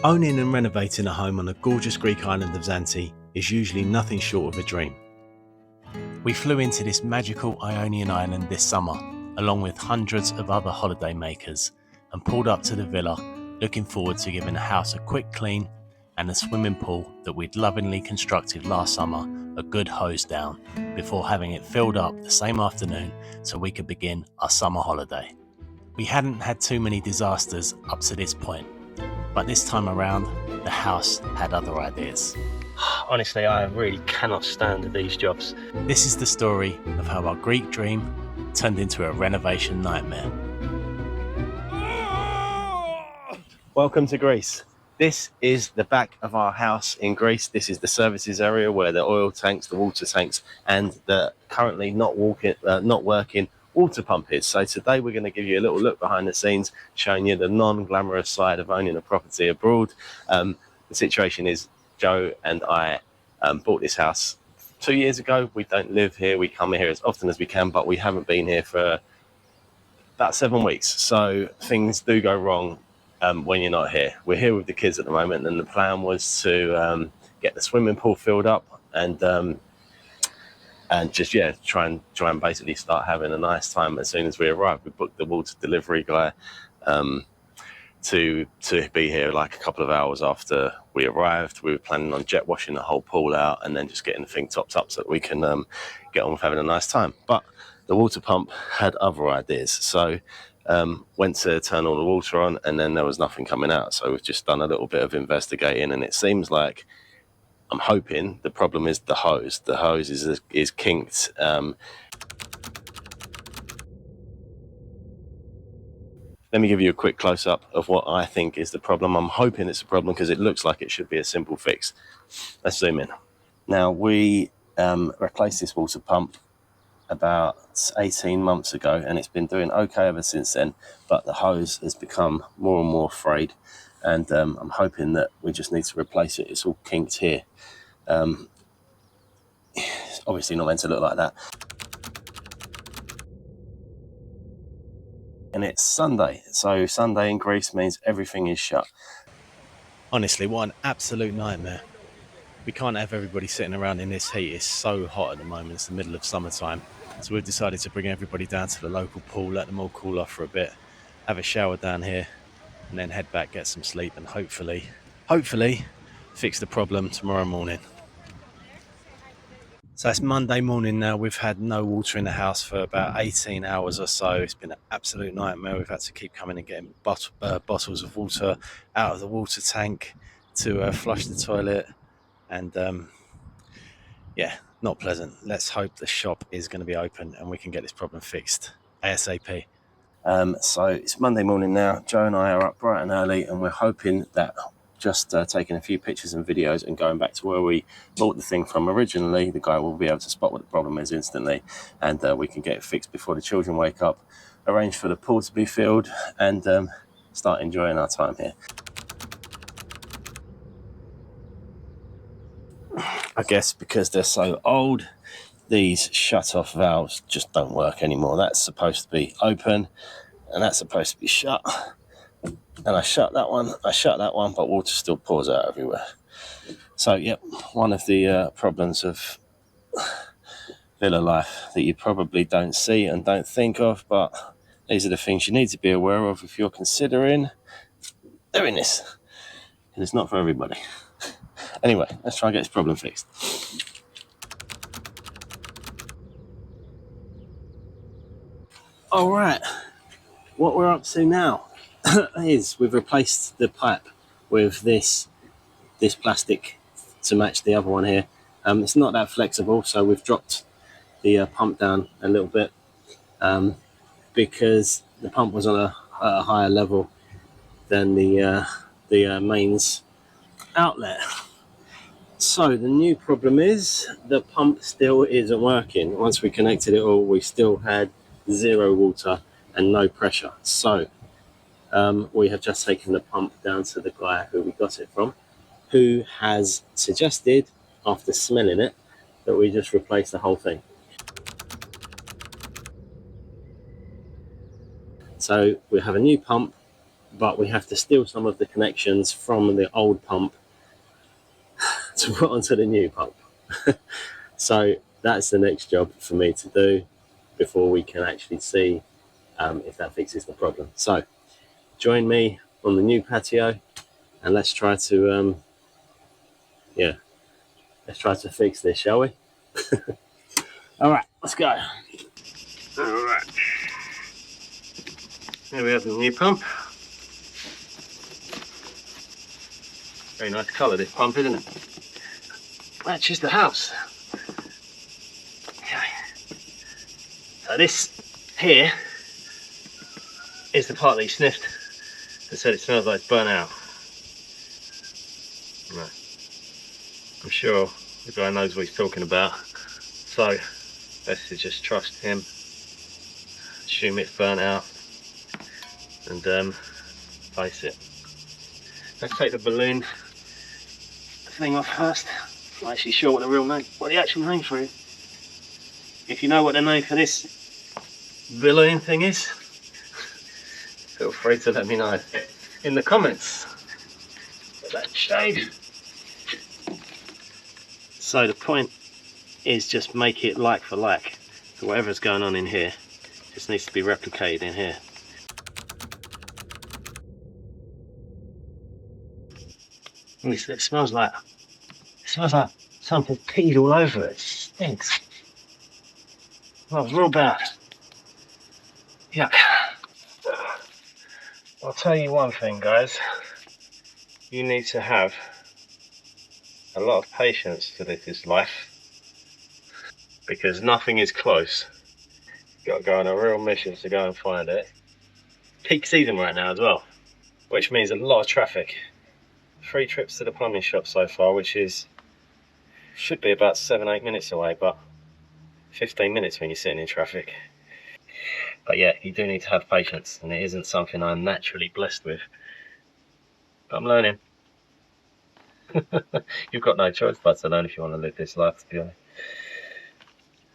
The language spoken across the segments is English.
Owning and renovating a home on the gorgeous Greek island of Zante is usually nothing short of a dream. We flew into this magical Ionian island this summer, along with hundreds of other holiday makers, and pulled up to the villa, looking forward to giving the house a quick clean and the swimming pool that we'd lovingly constructed last summer a good hose down before having it filled up the same afternoon so we could begin our summer holiday. We hadn't had too many disasters up to this point, but this time around, the house had other ideas. Honestly, I really cannot stand these jobs. This is the story of how our Greek dream turned into a renovation nightmare. Welcome to Greece. This is the back of our house in Greece. This is the services area where the oil tanks, the water tanks, and the currently not working water pump is. So today we're going to give you a little look behind the scenes, showing you the non-glamorous side of owning a property abroad. The situation is Joe and I bought this house 2 years ago. We don't live here. We come here as often as we can, but we haven't been here for about 7 weeks. So things do go wrong when you're not here. We're here with the kids at the moment, and the plan was to get the swimming pool filled up and just try and basically start having a nice time as soon as we arrive. We booked the water delivery guy to be here like a couple of hours after we arrived. We were planning on jet washing the whole pool out and then just getting the thing topped up so that we can get on with having a nice time. But the water pump had other ideas, so went to turn all the water on and then there was nothing coming out. So we've just done a little bit of investigating, and it seems like, I'm hoping, the problem is the hose. The hose is kinked. Let me give you a quick close-up of what I think is the problem. I'm hoping it's a problem because it looks like it should be a simple fix. Let's zoom in. Now, we replaced this water pump about 18 months ago, and it's been doing okay ever since then, but the hose has become more and more frayed, and I'm hoping that we just need to replace it. It's all kinked here. It's obviously not meant to look like that. And it's Sunday, so Sunday in Greece means everything is shut. Honestly, what an absolute nightmare. We can't have everybody sitting around in this heat. It's so hot at the moment. It's the middle of summertime. So we've decided to bring everybody down to the local pool, let them all cool off for a bit, have a shower down here, and then head back, get some sleep, and hopefully fix the problem tomorrow morning. So it's Monday morning now. We've had no water in the house for about 18 hours or so. It's been an absolute nightmare. We've had to keep coming and getting bottles of water out of the water tank to flush the toilet. And not pleasant. Let's hope the shop is going to be open and we can get this problem fixed ASAP. So it's Monday morning now. Joe and I are up bright and early, and we're hoping that just taking a few pictures and videos and going back to where we bought the thing from originally, the guy will be able to spot what the problem is instantly, and we can get it fixed before the children wake up, arrange for the pool to be filled, and start enjoying our time here. I guess because they're so old, these shut-off valves just don't work anymore. That's supposed to be open, and that's supposed to be shut. And I shut that one, but water still pours out everywhere. So, yep, one of the problems of villa life that you probably don't see and don't think of, but these are the things you need to be aware of if you're considering doing this. And it's not for everybody. Anyway, let's try and get this problem fixed. All right, what we're up to now is we've replaced the pipe with this plastic to match the other one here. It's not that flexible, so we've dropped the pump down a little bit because the pump was on a higher level than the mains outlet. So the new problem is the pump still isn't working. Once we connected it all, we still had zero water and no pressure. So we have just taken the pump down to the guy who we got it from, who has suggested, after smelling it, that we just replace the whole thing. So we have a new pump but we have to steal some of the connections from the old pump to put onto the new pump. So that's the next job for me to do before we can actually see if that fixes the problem. So join me on the new patio and let's try to let's try to fix this, shall we? All right, let's go. All right, here we have the new pump. Very nice colour, this pump, isn't it? Matches the house. Okay. So this here is the part that he sniffed and said it smells like burnt out. Right. I'm sure the guy knows what he's talking about, so best to just trust him, assume it's burnt out, and face it. Let's take the balloon thing off first. I'm not actually sure what the actual name for it. If you know what the name for this balloon thing is, feel free to let me know in the comments. Let that shade. So the point is just make it like for like. So whatever's going on in here just needs to be replicated in here. It smells like something peed all over it. It stinks. Oh, it's real bad. Yuck. I'll tell you one thing, guys. You need to have a lot of patience to live this life, because nothing is close. You've got to go on a real mission to go and find it. Peak season right now as well, which means a lot of traffic. 3 trips to the plumbing shop so far, which should be about 7-8 minutes away, but 15 minutes when you're sitting in traffic. But yeah, you do need to have patience, and it isn't something I'm naturally blessed with. But I'm learning. You've got no choice but to learn if you want to live this life, to be honest.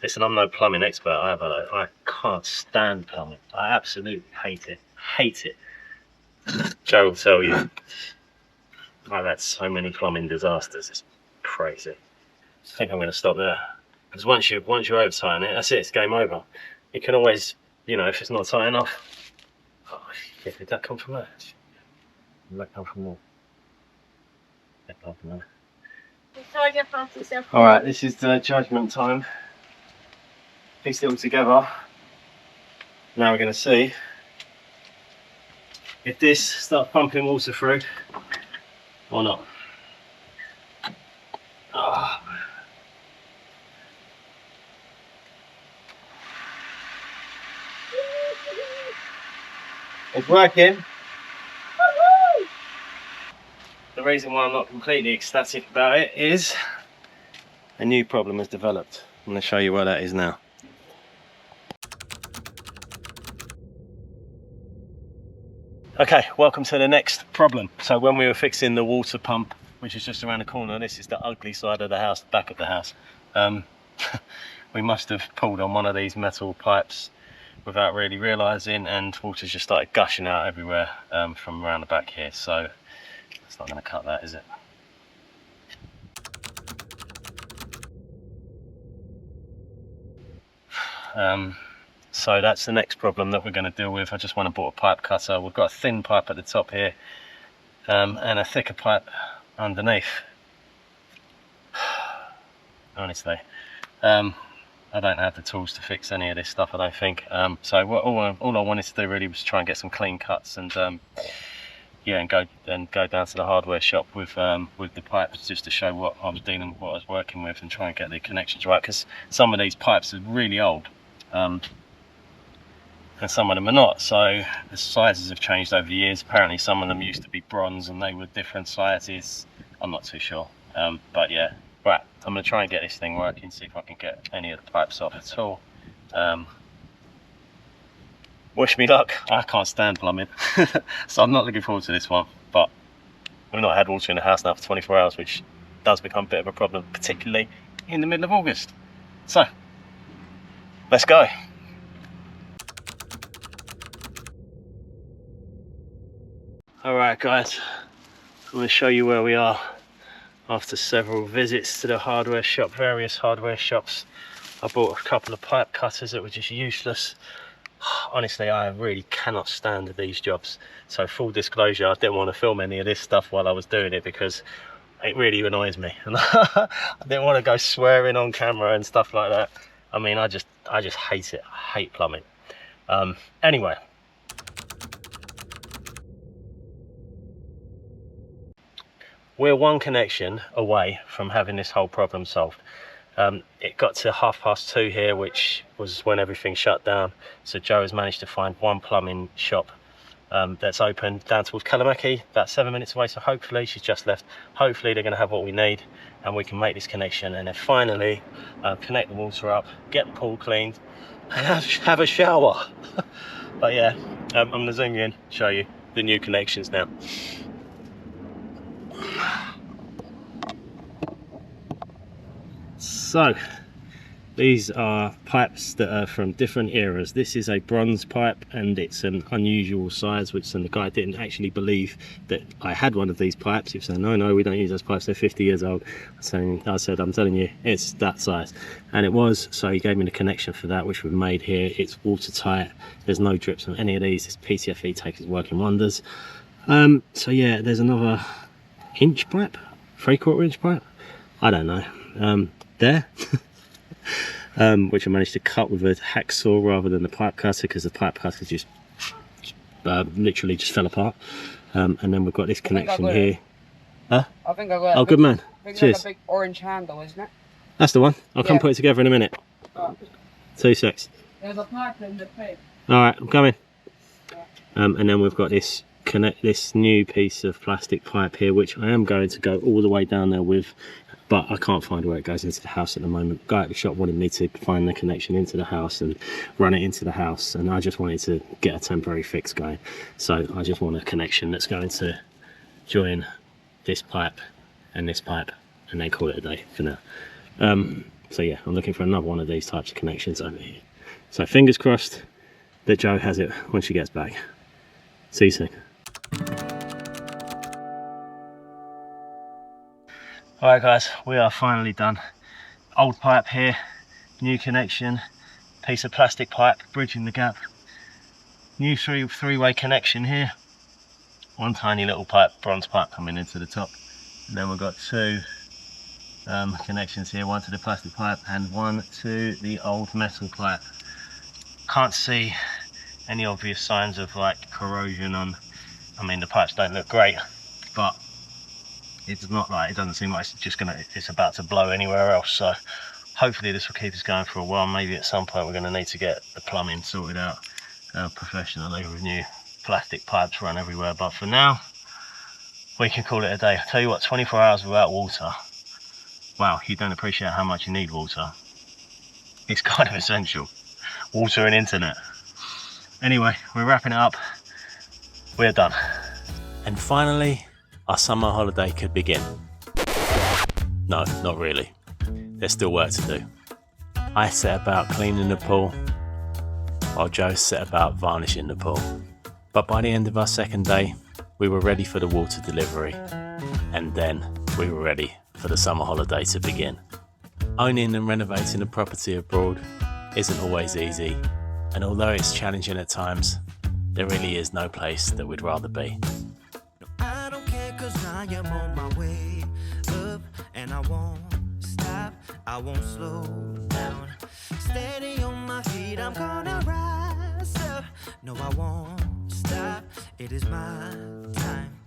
Listen, I'm no plumbing expert either. I can't stand plumbing. I absolutely hate it. Hate it. Joe will tell you. I've had so many plumbing disasters. It's crazy. I think I'm going to stop there, because once you over tighten it, that's it. It's game over. You can always, if it's not tight enough. Oh, shit, did that come from there? Did that come from there? All right, this is the judgment time. Piece it all together. Now we're going to see if this starts pumping water through or not. Oh. It's working. The reason why I'm not completely ecstatic about it is a new problem has developed. I'm going to show you where that is now. Okay, welcome to the next problem. So when we were fixing the water pump, which is just around the corner, this is the ugly side of the house, the back of the house. We must have pulled on one of these metal pipes without really realising, and water's just started gushing out everywhere from around the back here. So it's not going to cut that, is it? So that's the next problem that we're going to deal with. I just went and bought a pipe cutter. We've got a thin pipe at the top here and a thicker pipe underneath. Honestly, I don't have the tools to fix any of this stuff, I don't think. So all I wanted to do really was try and get some clean cuts and yeah, and go down to the hardware shop with the pipes, just to show what I was working with, and try and get the connections right, because some of these pipes are really old. And some of them are not, so the sizes have changed over the years. Apparently some of them used to be bronze and they were different sizes. I'm not too sure, but yeah. Right, I'm going to try and get this thing working, see if I can get any of the pipes off at all. Wish me luck. I can't stand plumbing, so I'm not looking forward to this one, but we've not had water in the house now for 24 hours, which does become a bit of a problem, particularly in the middle of August. So, let's go. Alright guys, I'm going to show you where we are after several visits to the hardware shop, various hardware shops. I bought a couple of pipe cutters that were just useless. Honestly, I really cannot stand these jobs. So full disclosure, I didn't want to film any of this stuff while I was doing it because it really annoys me. And I didn't want to go swearing on camera and stuff like that. I mean, I just hate it. I hate plumbing. Anyway. We're one connection away from having this whole problem solved. It got to 2:30 here, which was when everything shut down. So Joe has managed to find one plumbing shop that's open down towards Kalamaki, about 7 minutes away. So hopefully, she's just left. Hopefully they're going to have what we need and we can make this connection and then finally connect the water up, get the pool cleaned and have a shower. But yeah, I'm going to zoom you in, show you the new connections now. So these are pipes that are from different eras. This is a bronze pipe and it's an unusual size, which the guy didn't actually believe that I had one of these pipes. He was saying, no, we don't use those pipes, they're 50 years old. I said, I'm telling you, it's that size. And it was, so he gave me the connection for that, which we've made here. It's watertight, there's no drips on any of these. This PTFE tape is working wonders. So yeah, there's another inch pipe, 3/4 inch pipe, I don't know, there. Which I managed to cut with a hacksaw rather than the pipe cutter because the pipe cutter just literally just fell apart. And then we've got this connection here. Huh? I think I got it. Oh, good man. Cheers. Like a big orange handle, isn't it? That's the one. I'll come put it together in a minute. Oh. 2 secs. There's a pipe in the pipe. Alright, I'm coming. And then we've got this new piece of plastic pipe here, which I am going to go all the way down there with, but I can't find where it goes into the house at the moment. The guy at the shop wanted me to find the connection into the house and run it into the house, and I just wanted to get a temporary fix going. So I just want a connection that's going to join this pipe and then call it a day for now. So yeah, I'm looking for another one of these types of connections over here. So fingers crossed that Joe has it when she gets back. See you soon. Alright guys, we are finally done. Old pipe here, new connection, piece of plastic pipe bridging the gap. New three-way connection here. One tiny little pipe, bronze pipe coming into the top. And then we've got two connections here, one to the plastic pipe and one to the old metal pipe. Can't see any obvious signs of like corrosion on, I mean the pipes don't look great, but it's not like, it doesn't seem like it's about to blow anywhere else. So hopefully this will keep us going for a while. Maybe at some point we're going to need to get the plumbing sorted out professionally with new plastic pipes run everywhere, but for now we can call it a day. I tell you what, 24 hours without water, wow, you don't appreciate how much you need water. It's kind of essential, water and internet. Anyway, we're wrapping it up, we're done. And finally our summer holiday could begin. No, not really. There's still work to do. I set about cleaning the pool, while Joe set about varnishing the pool. But by the end of our second day, we were ready for the water delivery. And then we were ready for the summer holiday to begin. Owning and renovating a property abroad isn't always easy. And although it's challenging at times, there really is no place that we'd rather be. I am on my way up and I won't stop, I won't slow down. Steady on my feet, I'm gonna rise up. No, I won't stop, it is my time.